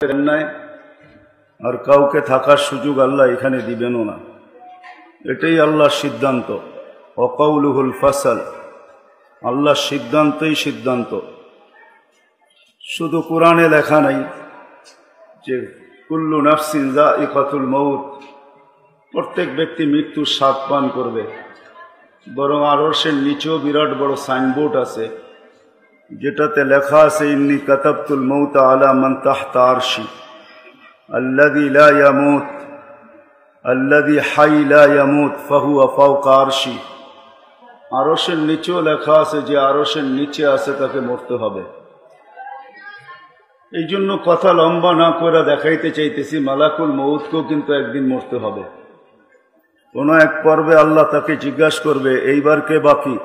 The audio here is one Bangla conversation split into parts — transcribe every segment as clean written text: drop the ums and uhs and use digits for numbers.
নাই আর কাউকে থাকার সুযোগ আল্লাহ এখানে দিবেনও না। এটাই আল্লাহর সিদ্ধান্ত। ওয়াকাউলুহুল ফাসল, আল্লাহর সিদ্ধান্তই সিদ্ধান্ত। শুধু কোরআনে লেখা নাই যে কুল্লু নাফসিন যায়িকাতুল মউত, প্রত্যেক ব্যক্তি মৃত্যুর স্বাদ পান করবে, বরং আরশের নিচেও বিরাট বড় সাইনবোর্ড আছে যেটাতে লেখা আছে ইন্নী কাতাবতুল মউতা আলা মান তাহতা আরশি আল্লাযী লা ইয়ামুত আল্লাযী হাই লা ইয়ামুত ফাহুয়া ফাওকা আরশি। আরশের নিচেও লেখা আছে যে আরশের নিচে আছে তাকে মরতে হবে। এই জন্য কথা লম্বা না করে দেখাইতে চাইতেছি মালাকুল মউতকেও কিন্তু একদিন মরতে হবে। কোনো এক পর্বে আল্লাহ তাকে জিজ্ঞাসা করবে এইবার কে বাকি?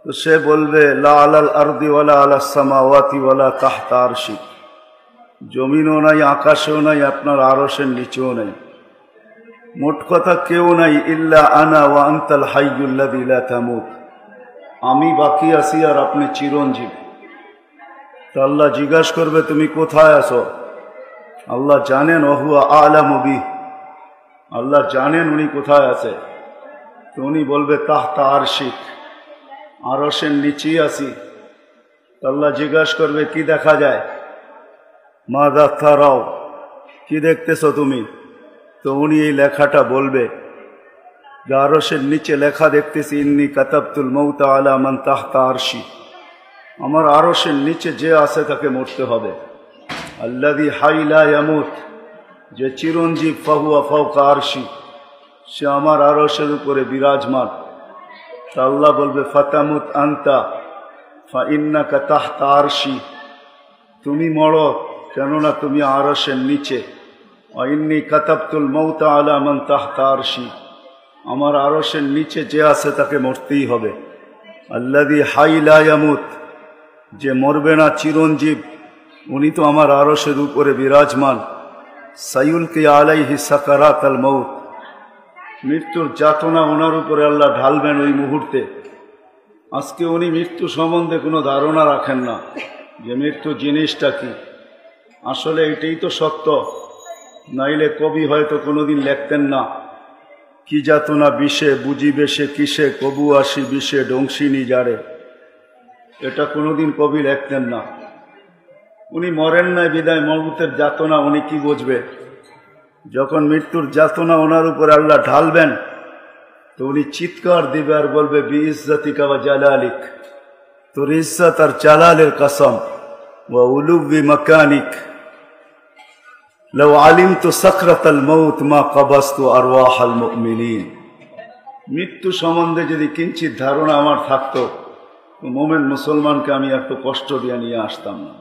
তো সে বলবে লা আলাল আরদি ওয়ালা আলাস সামাওয়াতি ওয়ালা তাহতা আরশি, জমিনও নাই, আকাশেও নাই, আপনার আরশের নিচেও নাই। মোট কথা কেউ নাই, ইল্লা আনা ওয়া আনতাল হাইয়ুল্লাযী লা তামুত, আমি বাকি আছি আর আপনি চিরঞ্জীব। তো আল্লাহ জিজ্ঞাসা করবে তুমি কোথায় আছো? আল্লাহ জানেন, ওহুয়া আ'লামু বিহি, আল্লাহ জানেন উনি কোথায় আছে। তো উনি বলবে তাহতা আরশি, আরশের নিচেই আছি। আল্লাহ জিজ্ঞাসা করবে কি দেখা যায়? মাযা তারাও, কি দেখতেছ তুমি? তো উনি এই লেখাটা বলবে যে আরশের নিচে লেখা দেখতেছি ইন্নী কাতাবতুল মউতা আলা মান তাহতা আরশি, আমার আরশের নিচে যে আছে তাকে মরতে হবে। আল্লাযী হাই লা ইয়ামুত, যে চিরঞ্জীব, ফাহুয়া ফাওকা আরশি, সে আমার আরশের উপরে বিরাজমান। তা আল্লাহ বলবে ফাতামুত আনতা ফা ইন্নাকা তাহতা আরশি, তুমি মরো কেননা তুমি আরশের নিচে। ওয়া ইন্নী কাতাবতুল মউতা আলা মান তাহতা আরশি, আমার আরশের নিচে যে আছে তাকে মরতেই হবে। আল্লাযী হাই লা ইয়ামুত, যে মরবে না, চিরঞ্জীব, উনি তো আমার আরশের উপরে বিরাজমান। সাইয়ুলকি আলাইহি সাকারাতাল মউত, মৃত্যুর যাতনা ওনার উপরে আল্লাহ ঢালবেন ওই মুহূর্তে। আজকে উনি মৃত্যু সম্বন্ধে কোনো ধারণা রাখেন না যে মৃত্যু জিনিসটা কি। আসলে এটাই তো সত্য, নাইলে কবি হয়তো কোনোদিন লিখতেন না কি যাতনা বিষে বুঝিবে সে কিসে, কবু আসি বিষে ডংসিনী যারে। এটা কোনোদিন কবি লিখতেন না। উনি মরেন নাই বিদায় মউতের যাতনা উনি কি বুঝবে? যখন মৃত্যুর যাতনা ওনার উপরে আল্লাহ ঢালবেন তো উনি চিৎকার দিবে আর বলবে বিইজ্জাতিকা ওয়া জালালিক, তোর ইজ্জত আর জালালের কসম, ওয়া উলুবি মাকানিক লাউ আলিমতু সাকরাতাল মউত মা কাবাসতু আরওয়াহাল মুমিনিন। মৃত্যু সম্বন্ধে যদি কিঞ্চিত ধারণা আমার থাকতো তো মোমেন মুসলমানকে আমি এত কষ্ট দিয়ে নিয়ে আসতাম না।